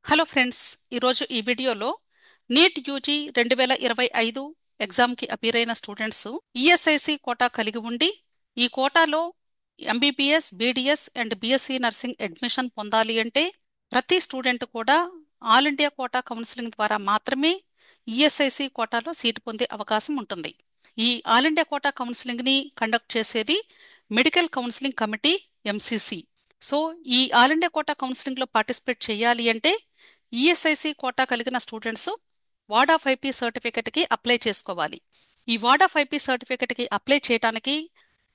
Hello friends, ఈరోజు ఈ వీడియోలో నీట్ యూజీ 2025 ఎగ్జామ్కి అపీర్ అయిన స్టూడెంట్స్ ఈఎస్ఐసి కోటా కలిగి ఉండి ఈ కోటాలో MBBS, BDS and BSc nursing admission పొందాలి అంటే ప్రతి స్టూడెంట్ కూడా ఆల్ ఇండియా కోటా కౌన్సిలింగ్ ద్వారా మాత్రమే ఈఎస్ఐసి కోటాలో సీటు పొందే అవకాశం ఉంటుంది. ఈ ఆల్ ఇండియా కోటా కౌన్సిలింగ్ని కండక్ట్ చేసేది medical counselling committee, MCC. So ఈ ఆల్ ఇండియా కోటా కౌన్సిలింగ్లో పార్టిసిపేట్ చేయాలి అంటే ఈఎస్ఐసి కోటా కలిగిన స్టూడెంట్స్ వార్డ్ ఆఫ్ ఐపీ సర్టిఫికెట్కి అప్లై చేసుకోవాలి. ఈ వార్డ్ ఆఫ్ ఐపీ సర్టిఫికెట్కి అప్లై చేయడానికి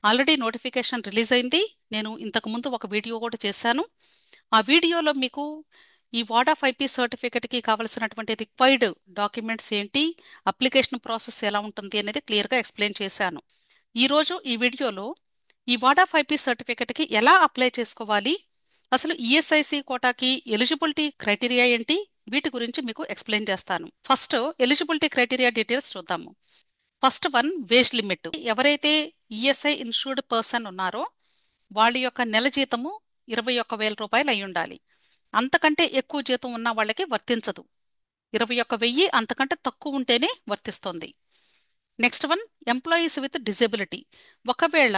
ఆల్రెడీ నోటిఫికేషన్ రిలీజ్ అయింది. నేను ఇంతకుముందు ఒక వీడియో కూడా చేశాను. ఆ వీడియోలో మీకు ఈ వార్డ్ ఆఫ్ ఐపీ సర్టిఫికెట్కి కావలసినటువంటి రిక్వైర్డ్ డాక్యుమెంట్స్ ఏంటి, అప్లికేషన్ ప్రాసెస్ ఎలా ఉంటుంది అనేది క్లియర్గా ఎక్స్ప్లెయిన్ చేశాను. ఈరోజు ఈ వీడియోలో ఈ వార్డ్ ఆఫ్ ఐపీ సర్టిఫికెట్కి ఎలా అప్లై చేసుకోవాలి, అసలు ఈఎస్ఐసి కోటాకి ఎలిజిబిలిటీ క్రైటీరియా ఏంటి, వీటి గురించి మీకు ఎక్స్ప్లెయిన్ చేస్తాను. ఫస్ట్ ఎలిజిబిలిటీ క్రైటీరియా డీటెయిల్స్ చూద్దాము. First one, wage limit. ఎవరైతే ఈఎస్ఐ ఇన్సూర్డ్ పర్సన్ ఉన్నారో వాళ్ళ యొక్క నెల జీతము 21,000 రూపాయలు అయి ఉండాలి. అంతకంటే ఎక్కువ జీతం ఉన్న వాళ్ళకి వర్తించదు. 21,000 అంతకంటే తక్కువ ఉంటేనే వర్తిస్తుంది. Next one, employees with disability. ఒకవేళ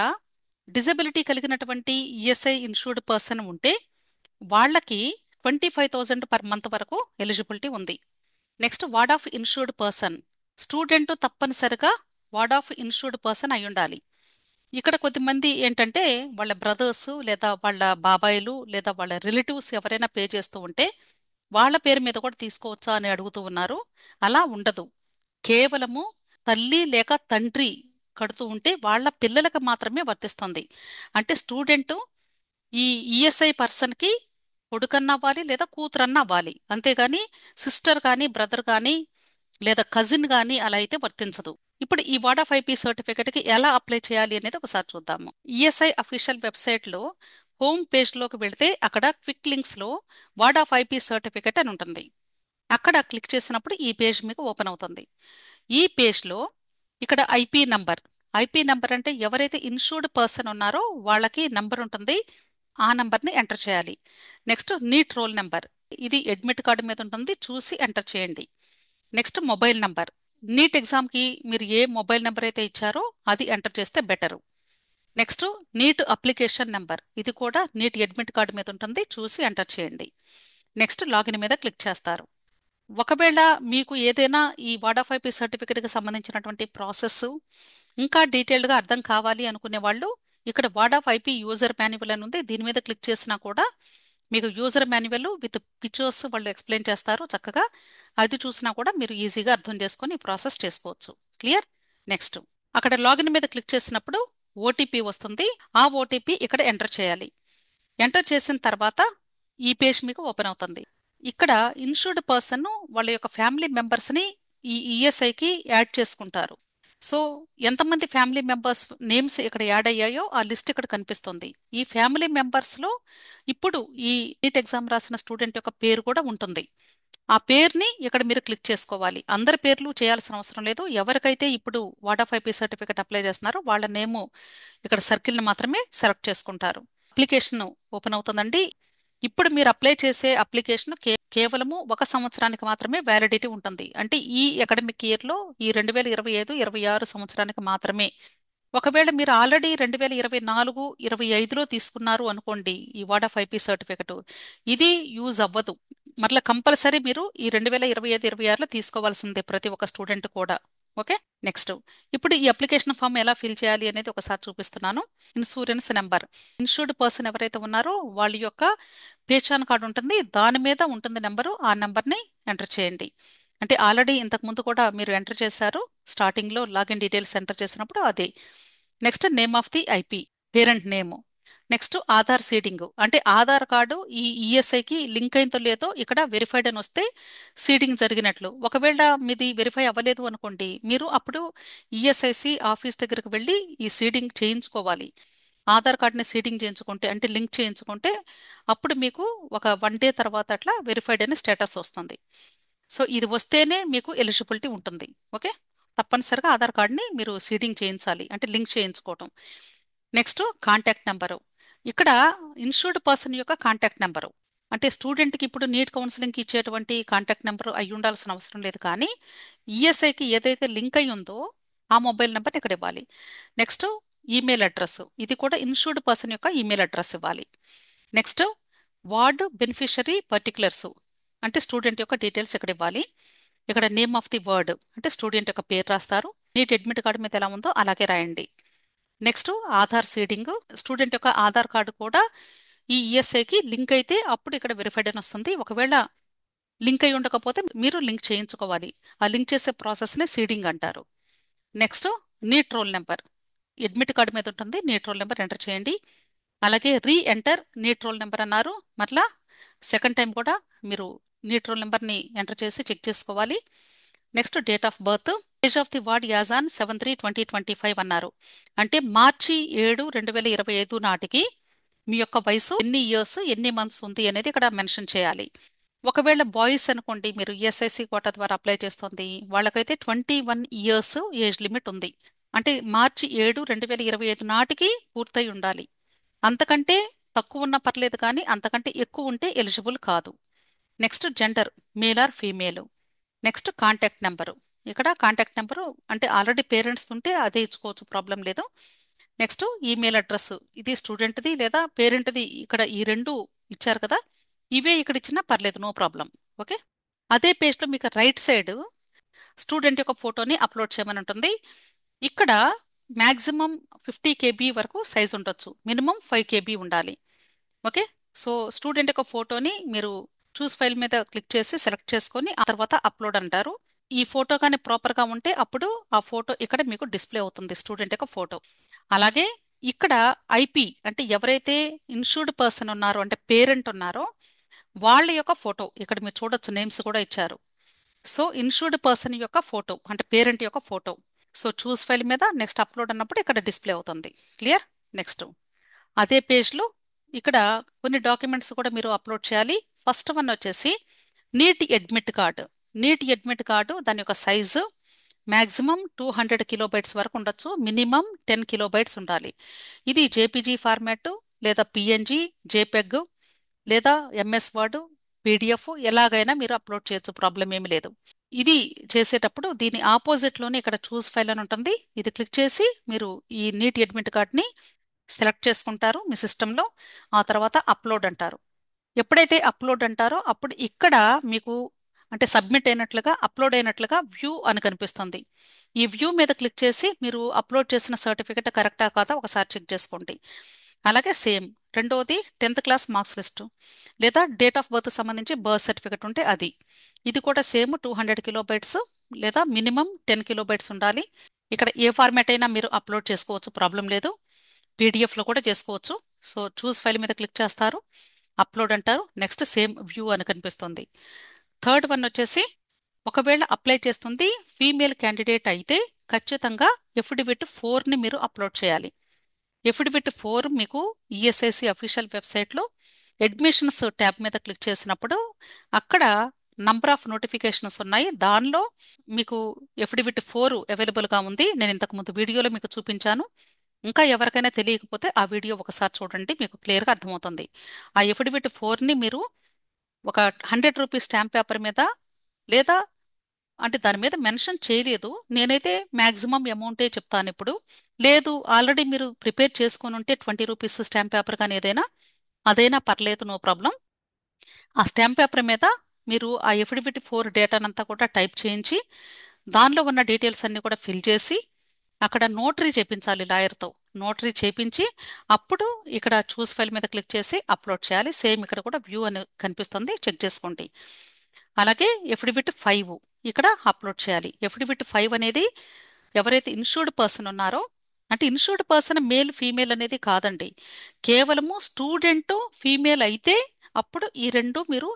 డిజబిలిటీ కలిగినటువంటి ఈఎస్ఐ ఇన్సూర్డ్ పర్సన్ ఉంటే వాళ్ళకి 25,000 పర్ మంత్ వరకు ఎలిజిబిలిటీ ఉంది. Next, ward of insured person. Student తప్పనిసరిగా వార్డ్ ఆఫ్ ఇన్సూర్డ్ పర్సన్ అయి ఉండాలి. ఇక్కడ కొద్దిమంది ఏంటంటే వాళ్ళ బ్రదర్స్ లేదా వాళ్ళ బాబాయిలు లేదా వాళ్ళ రిలేటివ్స్ ఎవరైనా పే చేస్తూ ఉంటే వాళ్ళ పేరు మీద కూడా తీసుకోవచ్చా అని అడుగుతూ ఉన్నారు. అలా ఉండదు. కేవలము తల్లి లేక తండ్రి కడుతూ ఉంటే వాళ్ళ పిల్లలకు మాత్రమే వర్తిస్తుంది. అంటే స్టూడెంట్ ఈ ఈఎస్ఐ పర్సన్కి కొడుకన్నా అవ్వాలి లేదా కూతురన్నా అవ్వాలి, అంతేగాని సిస్టర్ కానీ బ్రదర్ కానీ లేదా కజిన్ కానీ అలా అయితే వర్తించదు. ఇప్పుడు ఈ వార్డ్ ఆఫ్ ఐపీ సర్టిఫికెట్కి ఎలా అప్లై చేయాలి అనేది ఒకసారి చూద్దాము. ఈఎస్ఐ అఫీషియల్ వెబ్సైట్లో హోమ్ పేజ్లోకి వెళితే అక్కడ క్విక్ లింక్స్లో వార్డ్ ఆఫ్ ఐపీ సర్టిఫికెట్ అని ఉంటుంది. అక్కడ క్లిక్ చేసినప్పుడు ఈ పేజ్ మీకు ఓపెన్ అవుతుంది. ఈ పేజ్లో ఇక్కడ ఐపీ నంబర్ అంటే ఎవరైతే ఇన్సూర్డ్ పర్సన్ ఉన్నారో వాళ్ళకి నంబర్ ఉంటుంది. ఆ నంబర్ని ఎంటర్ చేయాలి. Next, NEET roll number. ఇది అడ్మిట్ కార్డు మీద ఉంటుంది, చూసి ఎంటర్ చేయండి. Next, mobile number. నీట్ ఎగ్జామ్కి మీరు ఏ మొబైల్ నెంబర్ అయితే ఇచ్చారో అది ఎంటర్ చేస్తే better. Next, NEET application number. ఇది కూడా నీట్ అడ్మిట్ కార్డు మీద ఉంటుంది, చూసి ఎంటర్ చేయండి. నెక్స్ట్, లాగిన్ మీద క్లిక్ చేస్తారు. ఒకవేళ మీకు ఏదైనా ఈ వార్డ్ ఆఫ్ ఐపీ సర్టిఫికేట్కి సంబంధించినటువంటి ప్రాసెస్ ఇంకా డీటెయిల్డ్గా అర్థం కావాలి అనుకునే వాళ్ళు ఇక్కడ ward of IP user manual అని ఉంది, దీని మీద క్లిక్ చేసినా కూడా మీకు యూజర్ మాన్యువల్ విత్ పిక్చర్స్ వాళ్ళు ఎక్స్ప్లెయిన్ చేస్తారు చక్కగా. అది చూసినా కూడా మీరు ఈజీగా అర్థం చేసుకొని ఈ ప్రాసెస్ చేసుకోవచ్చు. క్లియర్? నెక్స్ట్, అక్కడ లాగిన్ మీద క్లిక్ చేసినప్పుడు ఓటీపీ వస్తుంది. ఆ ఓటీపీ ఇక్కడ ఎంటర్ చేయాలి. ఎంటర్ చేసిన తర్వాత ఈ పేజ్ మీకు ఓపెన్ అవుతుంది. ఇక్కడ ఇన్సూర్డ్ పర్సన్ వాళ్ళ యొక్క ఫ్యామిలీ మెంబర్స్ని ఈ ఈఎస్ఐకి యాడ్ చేసుకుంటారు. సో ఎంతమంది ఫ్యామిలీ మెంబర్స్ నేమ్స్ ఇక్కడ యాడ్ అయ్యాయో ఆ లిస్ట్ ఇక్కడ కనిపిస్తుంది. ఈ ఫ్యామిలీ మెంబర్స్లో ఇప్పుడు ఈ నీట్ ఎగ్జామ్ రాసిన స్టూడెంట్ యొక్క పేరు కూడా ఉంటుంది. ఆ పేరుని ఇక్కడ మీరు క్లిక్ చేసుకోవాలి. అందరి పేర్లు చేయాల్సిన అవసరం లేదు. ఎవరికైతే ఇప్పుడు ward of IP certificate apply చేస్తున్నారో వాళ్ళ నేము ఇక్కడ సర్కిల్ని మాత్రమే సెలెక్ట్ చేసుకుంటారు. అప్లికేషన్ ఓపెన్ అవుతుందండి. ఇప్పుడు మీరు అప్లై చేసే అప్లికేషన్ కేవలము 1 సంవత్సరానికి మాత్రమే వ్యాలిడిటీ ఉంటుంది. అంటే ఈ అకాడమిక్ ఇయర్లో ఈ 2025-26 సంవత్సరానికి మాత్రమే. ఒకవేళ మీరు ఆల్రెడీ 2024-25లో తీసుకున్నారు అనుకోండి ఈ వార్డ్ ఆఫ్ ఐపీ సర్టిఫికెట్, ఇది యూజ్ అవ్వదు. మరలా కంపల్సరీ మీరు ఈ 2025-26లో తీసుకోవాల్సిందే ప్రతి ఒక్క స్టూడెంట్ కూడా. ఓకే. నెక్స్ట్, ఇప్పుడు ఈ అప్లికేషన్ ఫామ్ ఎలా ఫిల్ చేయాలి అనేది ఒకసారి చూపిస్తున్నాను. Insurance number. ఇన్సూర్డ్ పర్సన్ ఎవరైతే ఉన్నారో వాళ్ళ యొక్క పేచాన్ కార్డు ఉంటుంది, దాని మీద ఉంటుంది నెంబరు. ఆ నెంబర్ని ఎంటర్ చేయండి. అంటే ఆల్రెడీ ఇంతకు ముందు కూడా మీరు ఎంటర్ చేశారు, స్టార్టింగ్లో లాగిన్ డీటెయిల్స్ ఎంటర్ చేసినప్పుడు అదే. Next, name of the IP, parent name. Next, Aadhaar seeding. అంటే ఆధార్ కార్డు ఈ ఈఎస్ఐకి లింక్ అయిందో లేదో ఇక్కడ వెరిఫైడ్ అని వస్తే సీడింగ్ జరిగినట్లు. ఒకవేళ మీది వెరిఫై అవ్వలేదు అనుకోండి, మీరు అప్పుడు ఈఎస్ఐసి ఆఫీస్ దగ్గరికి వెళ్ళి ఈ సీడింగ్ చేయించుకోవాలి. ఆధార్ కార్డ్ని సీడింగ్ చేయించుకుంటే అంటే లింక్ చేయించుకుంటే అప్పుడు మీకు ఒక 1 డే తర్వాత అట్లా వెరిఫైడ్ అని స్టేటస్ వస్తుంది. సో ఇది వస్తేనే మీకు ఎలిజిబిలిటీ ఉంటుంది. ఓకే. తప్పనిసరిగా ఆధార్ కార్డ్ని మీరు సీడింగ్ చేయించాలి, అంటే లింక్ చేయించుకోవటం. Next, contact number. ఇక్కడ ఇన్సూర్డ్ పర్సన్ యొక్క కాంటాక్ట్ నెంబరు. అంటే స్టూడెంట్కి ఇప్పుడు నీట్ కౌన్సిలింగ్కి ఇచ్చేటువంటి కాంటాక్ట్ నెంబర్ అయి ఉండాల్సిన అవసరం లేదు, కానీ ఈఎస్ఐకి ఏదైతే లింక్ అయి ఉందో ఆ మొబైల్ నెంబర్ ఇక్కడ ఇవ్వాలి. నెక్స్ట్ ఈమెయిల్ అడ్రస్, ఇది కూడా ఇన్సూర్డ్ పర్సన్ యొక్క ఈమెయిల్ అడ్రస్ ఇవ్వాలి. నెక్స్ట్ వార్డ్ బెనిఫిషరీ పర్టికులర్స్, అంటే స్టూడెంట్ యొక్క డీటెయిల్స్ ఇక్కడ ఇవ్వాలి. ఇక్కడ నేమ్ ఆఫ్ ది వర్డ్ అంటే స్టూడెంట్ యొక్క పేరు రాస్తారు. నీట్ అడ్మిట్ కార్డు మీద ఎలా ఉందో అలాగే రాయండి. నెక్స్ట్ ఆధార్ సీడింగ్, స్టూడెంట్ యొక్క ఆధార్ కార్డు కూడా ఈ ఈఎస్ఐకి లింక్ అయితే అప్పుడు ఇక్కడ వెరిఫైడ్ అని వస్తుంది. ఒకవేళ లింక్ అయి ఉండకపోతే మీరు లింక్ చేయించుకోవాలి. ఆ లింక్ చేసే ప్రాసెస్నే సీడింగ్ అంటారు. Next NEET roll number, admit card మీద ఉంటుంది, నీట్ రోల్ నెంబర్ ఎంటర్ చేయండి. అలాగే re enter NEET roll number అన్నారు, మరలా సెకండ్ టైం కూడా మీరు నీట్ రోల్ నెంబర్ని ఎంటర్ చేసి చెక్ చేసుకోవాలి. Next date of birth, age of the ward as on 7/3/2025 అన్నారు, అంటే మార్చి 7/2025 నాటికి మీ యొక్క వయసు ఎన్ని ఇయర్స్ ఎన్ని మంత్స్ ఉంది అనేది ఇక్కడ మెన్షన్ చేయాలి. ఒకవేళ బాయ్స్ అనుకోండి, మీరు ఈఎస్ఐసి కోటా ద్వారా అప్లై చేస్తుంది, వాళ్ళకైతే 21 ఇయర్స్ ఏజ్ లిమిట్ ఉంది. అంటే మార్చి 7/2025 నాటికి పూర్తయి ఉండాలి. అంతకంటే తక్కువ ఉన్నా పర్లేదు, కానీ అంతకంటే ఎక్కువ ఉంటే ఎలిజిబుల్ కాదు. Next gender, male or female. Next contact number, ఇక్కడ కాంటాక్ట్ నెంబరు అంటే ఆల్రెడీ పేరెంట్స్ ఉంటే అదే ఇచ్చుకోవచ్చు, ప్రాబ్లం లేదు. నెక్స్ట్ ఈమెయిల్ అడ్రస్, ఇది స్టూడెంట్ది లేదా పేరెంట్ది, ఇక్కడ ఈ రెండు ఇచ్చారు కదా, ఇవే ఇక్కడ ఇచ్చినా పర్లేదు, నో ప్రాబ్లం. ఓకే, అదే పేజ్లో మీకు రైట్ సైడ్ స్టూడెంట్ యొక్క ఫోటోని అప్లోడ్ చేయమని ఉంటుంది. ఇక్కడ మ్యాక్సిమం 50 KB వరకు సైజ్ ఉండొచ్చు, మినిమం 5 KB ఉండాలి. ఓకే, సో స్టూడెంట్ యొక్క ఫోటోని మీరు చూస్ ఫైల్ మీద క్లిక్ చేసి సెలెక్ట్ చేసుకొని ఆ తర్వాత అప్లోడ్ అంటారు. ఈ ఫోటో కానీ ప్రాపర్గా ఉంటే అప్పుడు ఆ ఫోటో ఇక్కడ మీకు డిస్ప్లే అవుతుంది, స్టూడెంట్ యొక్క ఫోటో. అలాగే ఇక్కడ ఐపీ అంటే ఎవరైతే ఇన్సూర్డ్ పర్సన్ ఉన్నారో అంటే పేరెంట్ ఉన్నారో వాళ్ళ యొక్క ఫోటో ఇక్కడ మీరు చూడొచ్చు, నేమ్స్ కూడా ఇచ్చారు. సో ఇన్సూర్డ్ పర్సన్ యొక్క ఫోటో అంటే పేరెంట్ యొక్క ఫోటో. సో చూస్ ఫైల్ మీద నెక్స్ట్ అప్లోడ్ అన్నప్పుడు ఇక్కడ డిస్ప్లే అవుతుంది. క్లియర్? నెక్స్ట్ అదే పేజ్లో ఇక్కడ కొన్ని డాక్యుమెంట్స్ కూడా మీరు అప్లోడ్ చేయాలి. ఫస్ట్ వన్ వచ్చేసి neat admit card. Neat admit card దాని యొక్క సైజు మ్యాక్సిమం 200 కిలోబైట్స్ వరకు ఉండొచ్చు, మినిమం 10 కిలోబైట్స్ ఉండాలి. ఇది జేపీజీ ఫార్మాట్ లేదా పిఎన్జి, జేపెగ్ లేదా ఎంఎస్ వర్డ్, పీడిఎఫ్ ఎలాగైనా మీరు అప్లోడ్ చేయొచ్చు, ప్రాబ్లం ఏమి లేదు. ఇది చేసేటప్పుడు దీని ఆపోజిట్లోనే ఇక్కడ చూస్ ఫైల్ అని ఉంటుంది, ఇది క్లిక్ చేసి మీరు ఈ నీట్ అడ్మిట్ కార్డ్ని సెలెక్ట్ చేసుకుంటారు మీ సిస్టంలో. ఆ తర్వాత అప్లోడ్ అంటారు. ఎప్పుడైతే అప్లోడ్ అంటారో అప్పుడు ఇక్కడ మీకు అంటే సబ్మిట్ అయినట్లుగా అప్లోడ్ అయినట్లుగా వ్యూ అని కనిపిస్తుంది. ఈ వ్యూ మీద క్లిక్ చేసి మీరు అప్లోడ్ చేసిన సర్టిఫికెట్ కరెక్టా కాదా ఒకసారి చెక్ చేసుకోండి. అలాగే సేమ్ రెండోది 10th క్లాస్ మార్క్స్ లిస్టు లేదా డేట్ ఆఫ్ బర్త్ సంబంధించి బర్త్ సర్టిఫికెట్ ఉంటే అది, ఇది కూడా సేమ్ 200 కిలోబైట్స్ లేదా మినిమం 10 కిలోబైట్స్ ఉండాలి. ఇక్కడ ఏ ఫార్మాట్ అయినా మీరు అప్లోడ్ చేసుకోవచ్చు, ప్రాబ్లం లేదు. పీడిఎఫ్లో కూడా చేసుకోవచ్చు. సో చూస్ ఫైల్ మీద క్లిక్ చేస్తారు, అప్లోడ్ అంటారు, నెక్స్ట్ సేమ్ వ్యూ అని కనిపిస్తుంది. థర్డ్ వన్ వచ్చేసి ఒకవేళ అప్లై చేస్తుంది ఫీమేల్ క్యాండిడేట్ అయితే ఖచ్చితంగా ఎఫిడవిట్ 4ని మీరు అప్లోడ్ చేయాలి. ఎఫిడవిట్ 4 మీకు ఈఎస్ఐసి అఫీషియల్ వెబ్సైట్లో అడ్మిషన్స్ ట్యాబ్ మీద క్లిక్ చేసినప్పుడు అక్కడ నంబర్ ఆఫ్ నోటిఫికేషన్స్ ఉన్నాయి, దానిలో మీకు ఎఫిడవిట్ 4 అవైలబుల్గా ఉంది. నేను ఇంతకుముందు వీడియోలో మీకు చూపించాను. ఇంకా ఎవరికైనా తెలియకపోతే ఆ వీడియో ఒకసారి చూడండి, మీకు క్లియర్గా అర్థమవుతుంది. ఆ ఎఫిడవిట్ 4ని మీరు ఒక 100 రూపీస్ స్టాంప్ పేపర్ మీద లేదా అంటే దాని మీద మెన్షన్ చేయలేదు, నేనైతే మ్యాక్సిమం అమౌంటే చెప్తాను ఇప్పుడు. లేదు ఆల్రెడీ మీరు ప్రిపేర్ చేసుకొని ఉంటే 20 రూపీస్ స్టాంప్ పేపర్ కానీ ఏదైనా అదైనా పర్లేదు, నో ప్రాబ్లం. ఆ స్టాంప్ పేపర్ మీద మీరు ఆ ఎఫిడవిట్ 4 డేటానంతా కూడా టైప్ చేయించి దానిలో ఉన్న డీటెయిల్స్ అన్ని కూడా ఫిల్ చేసి అక్కడ నోటరీ చేపించాలి, లాయర్తో నోటరీ చేపించి అప్పుడు ఇక్కడ చూస్ ఫైల్ మీద క్లిక్ చేసి అప్లోడ్ చేయాలి. సేమ్ ఇక్కడ కూడా వ్యూ అని కనిపిస్తుంది, చెక్ చేసుకోండి. అలాగే ఎఫిడవిట్ 5 ఇక్కడ అప్లోడ్ చేయాలి. ఎఫిడవిట్ 5 అనేది ఎవరైతే ఇన్సూర్డ్ పర్సన్ ఉన్నారో అంటే ఇన్సూర్డ్ పర్సన్ మేల్ ఫీమేల్ అనేది కాదండి, కేవలము స్టూడెంట్ ఫీమేల్ అయితే అప్పుడు ఈ రెండు మీరు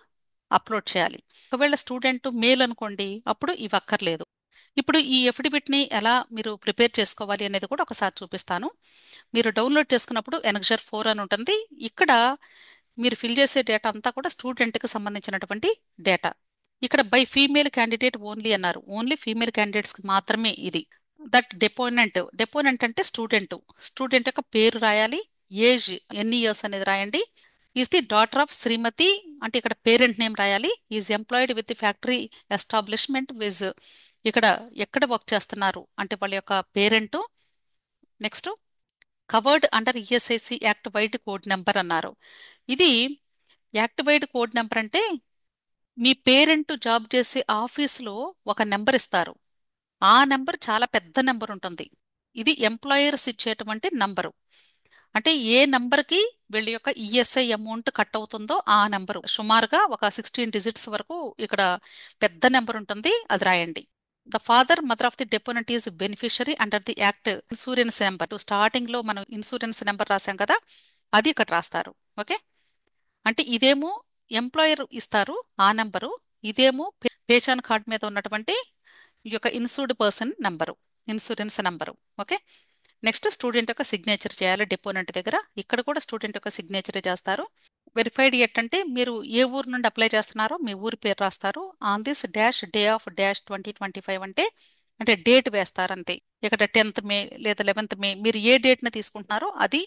అప్లోడ్ చేయాలి. ఒకవేళ స్టూడెంట్ మేల్ అనుకోండి అప్పుడు ఇవి అక్కర్లేదు. ఇప్పుడు ఈ ఎఫిడవిట్ని ఎలా మీరు ప్రిపేర్ చేసుకోవాలి అనేది కూడా ఒకసారి చూపిస్తాను. మీరు డౌన్లోడ్ చేసుకున్నప్పుడు ఎనక్షర్ 4 అని ఉంటుంది. ఇక్కడ మీరు ఫిల్ చేసే డేటా అంతా కూడా స్టూడెంట్కి సంబంధించినటువంటి డేటా. ఇక్కడ బై ఫీమేల్ క్యాండిడేట్ ఓన్లీ అన్నారు, ఓన్లీ ఫీమేల్ క్యాండిడేట్స్కి మాత్రమే ఇది. దట్ డెపోనెంట్, డెపోనెంట్ అంటే స్టూడెంట్, స్టూడెంట్ యొక్క పేరు రాయాలి, ఏజ్ ఎన్ని ఇయర్స్ అనేది రాయండి, is the daughter of Shrimati, అంటే ఇక్కడ పేరెంట్ నేమ్ రాయాలి. Is employed with the factory establishment viz, ఇక్కడ ఎక్కడ వర్క్ చేస్తున్నారు అంటే వాళ్ళ యొక్క parent. Next covered under ESIC act vide code number అన్నారు. ఇది యాక్ట్ వైడ్ కోడ్ నెంబర్ అంటే మీ పేరెంట్ జాబ్ చేసే ఆఫీసులో ఒక నెంబర్ ఇస్తారు. ఆ నెంబర్ చాలా పెద్ద నెంబర్ ఉంటుంది. ఇది ఎంప్లాయర్స్ ఇచ్చేటువంటి నంబరు. అంటే ఏ నంబర్కి వీళ్ళ యొక్క ఈఎస్ఐ అమౌంట్ కట్ అవుతుందో ఆ నెంబరు సుమారుగా ఒక 16 డిజిట్స్ వరకు ఇక్కడ పెద్ద నెంబర్ ఉంటుంది, అది రాయండి. The father mother of the deponent is beneficiary under the act insurance number. Starting లో మనం ఇన్సూరెన్స్ నెంబర్ రాసాం కదా, అది ఇక్కడ రాస్తారు. ఓకే, అంటే ఇదేమో ఎంప్లాయర్ ఇస్తారు ఆ నెంబరు, ఇదేమో పేచాన్ కార్డ్ మీద ఉన్నటువంటి ఈ యొక్క insured person number, insurance number. Okay, next student యొక్క సిగ్నేచర్ చేయాలి డిపోనెంట్ దగ్గర. ఇక్కడ కూడా స్టూడెంట్ యొక్క సిగ్నేచర్ చేస్తారు. వెరిఫైడ్ ఎట్ అంటే మీరు ఏ ఊరు నుండి అప్లై చేస్తున్నారో మీ ఊరి పేరు రాస్తారు. On this dash day of dash 2025 అంటే డేట్ వేస్తారు అంతే. ఇక్కడ 10th మే లేదా 11th మే మీరు ఏ డేట్ని తీసుకుంటున్నారో అది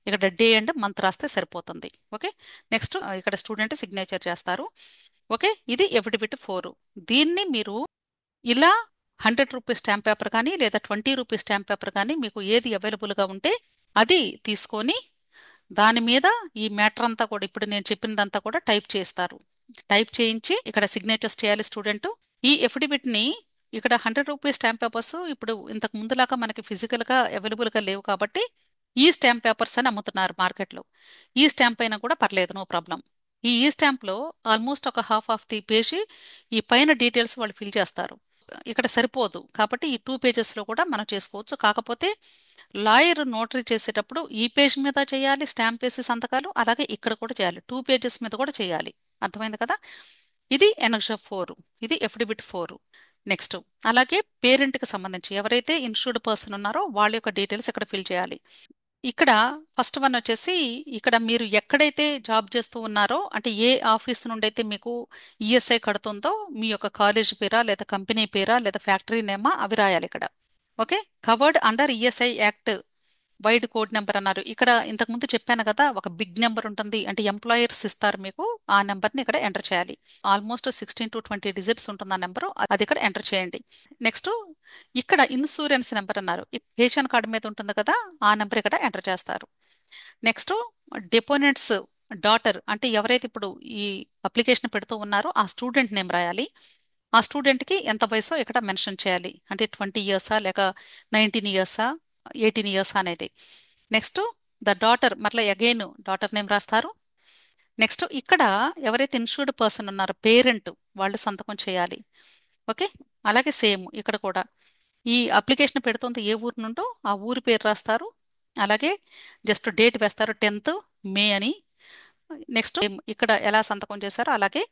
ఇక్కడ డే అండ్ మంత్ రాస్తే సరిపోతుంది. ఓకే, నెక్స్ట్ ఇక్కడ స్టూడెంట్ సిగ్నేచర్ చేస్తారు. ఓకే, ఇది ఎఫిడవిట్ 4. దీన్ని మీరు ఇలా 100 రూపీస్ స్టాంప్ పేపర్ కానీ లేదా 20 రూపీస్ స్టాంప్ పేపర్ కానీ మీకు ఏది అవైలబుల్గా ఉంటే అది తీసుకొని దాని మీద ఈ మ్యాటర్ అంతా కూడా ఇప్పుడు నేను చెప్పినదంతా కూడా టైప్ చేస్తారు. టైప్ చేయించి ఇక్కడ సిగ్నేచర్స్ చేయాలి స్టూడెంట్. ఈ ఎఫిడవిట్ ని ఇక్కడ 100 రూపీస్ స్టాంప్ పేపర్స్ ఇప్పుడు ఇంతకు ముందులాగా మనకి ఫిజికల్ గా అవైలబుల్ గా లేవు కాబట్టి ఈ స్టాంప్ పేపర్స్ అని అమ్ముతున్నారు మార్కెట్లో. ఈ స్టాంప్ అయినా కూడా పర్లేదు, నో ప్రాబ్లం. ఈ స్టాంప్ లో ఆల్మోస్ట్ ఒక హాఫ్ ఆఫ్ ది పేజీ ఈ పైన డీటెయిల్స్ వాళ్ళు ఫిల్ చేస్తారు. ఇక్కడ సరిపోదు కాబట్టి ఈ 2 పేజెస్ లో కూడా మనం చేసుకోవచ్చు. కాకపోతే లాయర్ నోటరీ చేసేటప్పుడు ఈ పేజ్ మీద చేయాలి స్టాంప్ వేసి సంతకాలు, అలాగే ఇక్కడ కూడా చేయాలి 2 పేజెస్ మీద కూడా చేయాలి. అర్థమైంది కదా. ఇది ఎనక్ష 4, ఇది ఎఫిడవిట్ 4. నెక్స్ట్ అలాగే పేరెంట్ కి సంబంధించి ఎవరైతే ఇన్సూర్డ్ పర్సన్ ఉన్నారో వాళ్ళ యొక్క డీటెయిల్స్ ఇక్కడ ఫిల్ చేయాలి. ఇక్కడ ఫస్ట్ వన్ వచ్చేసి ఇక్కడ మీరు ఎక్కడైతే జాబ్ చేస్తూ ఉన్నారో అంటే ఏ ఆఫీస్ నుండి అయితే మీకు ఈఎస్ఐ కడుతుందో మీ యొక్క కాలేజ్ పేరా లేదా కంపెనీ పేరా లేదా ఫ్యాక్టరీ నేమా అవి రాయాలి ఇక్కడ. Okay, covered under ESI act vide code number అన్నారు. ఇక్కడ ఇంతకు ముందు చెప్పాను కదా ఒక బిగ్ నెంబర్ ఉంటుంది అంటే ఎంప్లాయర్స్ ఇస్తారు మీకు, ఆ నెంబర్ని ఇక్కడ ఎంటర్ చేయాలి. ఆల్మోస్ట్ 16 to 20 డిజిట్స్ ఉంటుంది ఆ నెంబరు, అది ఇక్కడ ఎంటర్ చేయండి. నెక్స్ట్ ఇక్కడ ఇన్సూరెన్స్ నెంబర్ అన్నారు, రేషన్ కార్డు మీద ఉంటుంది కదా ఆ నెంబర్ ఇక్కడ ఎంటర్ చేస్తారు. నెక్స్ట్ డిపోనెంట్స్ డాటర్ అంటే ఎవరైతే ఇప్పుడు ఈ అప్లికేషన్ పెడుతూ ఉన్నారో ఆ స్టూడెంట్ నేమ్ రాయాలి. ఆ స్టూడెంట్కి ఎంత వయసో ఇక్కడ మెన్షన్ చేయాలి, అంటే 20 ఇయర్సా లేక 19 ఇయర్సా 18 ఇయర్స్ అనేది. నెక్స్ట్ ద డాటర్ మరలా అగైన్ డాటర్ నేమ్ రాస్తారు. నెక్స్ట్ ఇక్కడ ఎవరైతే ఇన్సూర్డ్ పర్సన్ ఉన్నారో పేరెంట్ వాళ్ళు సంతకం చేయాలి. ఓకే, అలాగే సేమ్ ఇక్కడ కూడా ఈ అప్లికేషన్ పెడుతుంది ఏ ఊరు నుండో ఆ ఊరి పేరు రాస్తారు. అలాగే జస్ట్ డేట్ వేస్తారు 10th మే అని. నెక్స్ట్ ఇక్కడ ఎలా సంతకం చేశారో అలాగే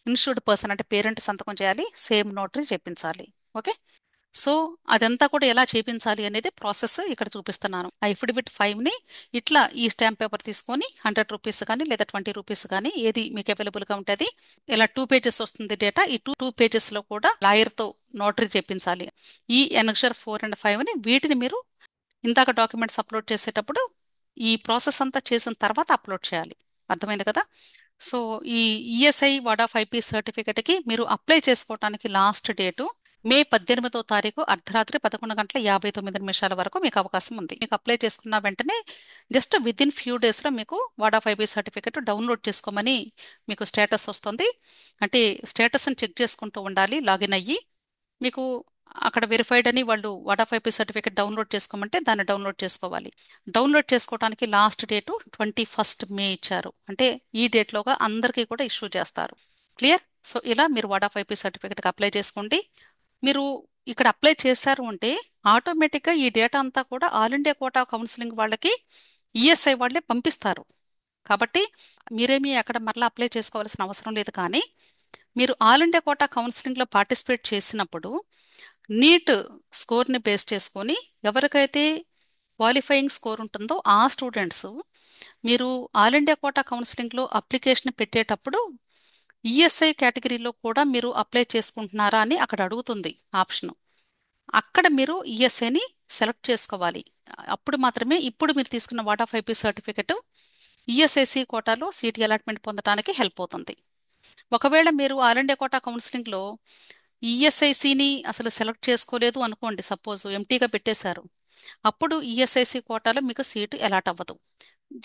ఇన్సూర్డ్ పర్సన్ అంటే పేరెంట్ సంతకం చేయాలి, సేమ్ నోటరీ చేపించాలి. ఓకే, సో అదంతా కూడా ఎలా చేపించాలి అనేది ప్రాసెస్ ఇక్కడ చూపిస్తున్నాను. ఆ ఎఫిడవిట్ 5ని ఇట్లా ఈ స్టాంప్ పేపర్ తీసుకొని 100 రూపీస్ కానీ లేదా 20 రూపీస్ కానీ ఏది మీకు అవైలబుల్గా ఉంటుంది ఇలా 2 పేజెస్ వస్తుంది డేటా. ఈ 2 పేజెస్లో కూడా లాయర్తో నోటరీ చేపించాలి. ఈ ఎనక్షర్ 4 and 5ని వీటిని మీరు ఇందాక డాక్యుమెంట్స్ అప్లోడ్ చేసేటప్పుడు ఈ ప్రాసెస్ అంతా చేసిన తర్వాత అప్లోడ్ చేయాలి. అర్థమైంది కదా. సో ఈ ఈఎస్ఐ వాడా 5P సర్టిఫికెట్కి మీరు అప్లై చేసుకోవడానికి లాస్ట్ డేటు మే 18వ తారీఖు అర్ధరాత్రి 11:59 వరకు మీకు అవకాశం ఉంది. మీకు అప్లై చేసుకున్న వెంటనే జస్ట్ విత్ ఇన్ ఫ్యూ డేస్లో మీకు వాడా 5P సర్టిఫికెట్ డౌన్లోడ్ చేసుకోమని మీకు స్టేటస్ వస్తుంది. అంటే స్టేటస్ని చెక్ చేసుకుంటూ ఉండాలి లాగిన్ అయ్యి. మీకు అక్కడ వెరిఫైడ్ అని వాళ్ళు వాడా 5P సర్టిఫికేట్ డౌన్లోడ్ చేసుకోమంటే దాన్ని డౌన్లోడ్ చేసుకోవాలి. డౌన్లోడ్ చేసుకోవడానికి లాస్ట్ డేటు 21st మే ఇచ్చారు, అంటే ఈ డేట్లోగా అందరికీ కూడా ఇష్యూ చేస్తారు. క్లియర్. సో ఇలా మీరు వాడా 5P సర్టిఫికేట్కి అప్లై చేసుకోండి. మీరు ఇక్కడ అప్లై చేశారు అంటే ఆటోమేటిక్గా ఈ డేటా అంతా కూడా ఆల్ ఇండియా కోటా కౌన్సిలింగ్ వాళ్ళకి ఈఎస్ఐ వాళ్ళే పంపిస్తారు. కాబట్టి మీరేమీ అక్కడ మరలా అప్లై చేసుకోవాల్సిన అవసరం లేదు. కానీ మీరు ఆల్ ఇండియా కోటా కౌన్సిలింగ్లో పార్టిసిపేట్ చేసినప్పుడు నీట్ స్కోర్ని బేస్ చేసుకొని ఎవరికైతే క్వాలిఫైయింగ్ స్కోర్ ఉంటుందో ఆ స్టూడెంట్స్ మీరు ఆల్ ఇండియా కోటా కౌన్సిలింగ్లో అప్లికేషన్ పెట్టేటప్పుడు ఈఎస్ఐ కేటగిరీలో కూడా మీరు అప్లై చేసుకుంటున్నారా అని అక్కడ అడుగుతుంది ఆప్షన్. అక్కడ మీరు ఈఎస్ఐని సెలెక్ట్ చేసుకోవాలి. అప్పుడు మాత్రమే ఇప్పుడు మీరు తీసుకున్న వాడా 5P సర్టిఫికెట్ ఈఎస్ఐసి కోటాలో సీట్ అలాట్మెంట్ పొందడానికి హెల్ప్ అవుతుంది. ఒకవేళ మీరు ఆల్ ఇండియా కోటా కౌన్సిలింగ్లో ఈఎస్ఐసిని అసలు సెలెక్ట్ చేసుకోలేదు అనుకోండి, సపోజ్ ఎంటీగా పెట్టేశారు, అప్పుడు ఈఎస్ఐసి కోటాలో మీకు సీటు అలాట్ అవ్వదు.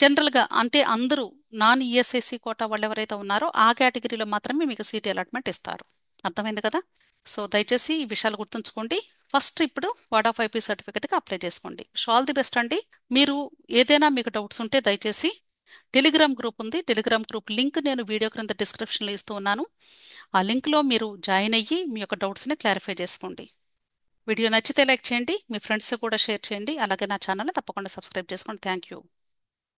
జనరల్గా అంటే అందరూ నాన్ ఈఎస్ఐసి కోటా వాళ్ళు ఎవరైతే ఉన్నారో ఆ కేటగిరీలో మాత్రమే మీకు సీట్ అలాట్మెంట్ ఇస్తారు. అర్థమైంది కదా? సో దయచేసి ఈ విషయాలు గుర్తుంచుకోండి. ఫస్ట్ ఇప్పుడు వార్డ్ ఆఫ్ ఐపీ సర్టిఫికేట్కి అప్లై చేసుకోండి. ఆల్ ది బెస్ట్ అండి. మీరు ఏదైనా మీకు డౌట్స్ ఉంటే దయచేసి టెలిగ్రామ్ గ్రూప్ ఉంది, టెలిగ్రామ్ గ్రూప్ లింక్ నేను వీడియో క్రింద డిస్క్రిప్షన్లో ఇస్తూ ఉన్నాను. ఆ లింక్లో మీరు జాయిన్ అయ్యి మీ యొక్క డౌట్స్ని క్లారిఫై చేసుకోండి. వీడియో నచ్చితే లైక్ చేయండి, మీ ఫ్రెండ్స్ కూడా షేర్ చేయండి, అలాగే నా ఛానల్ని తప్పకుండా సబ్స్క్రైబ్ చేసుకోండి. Thank you.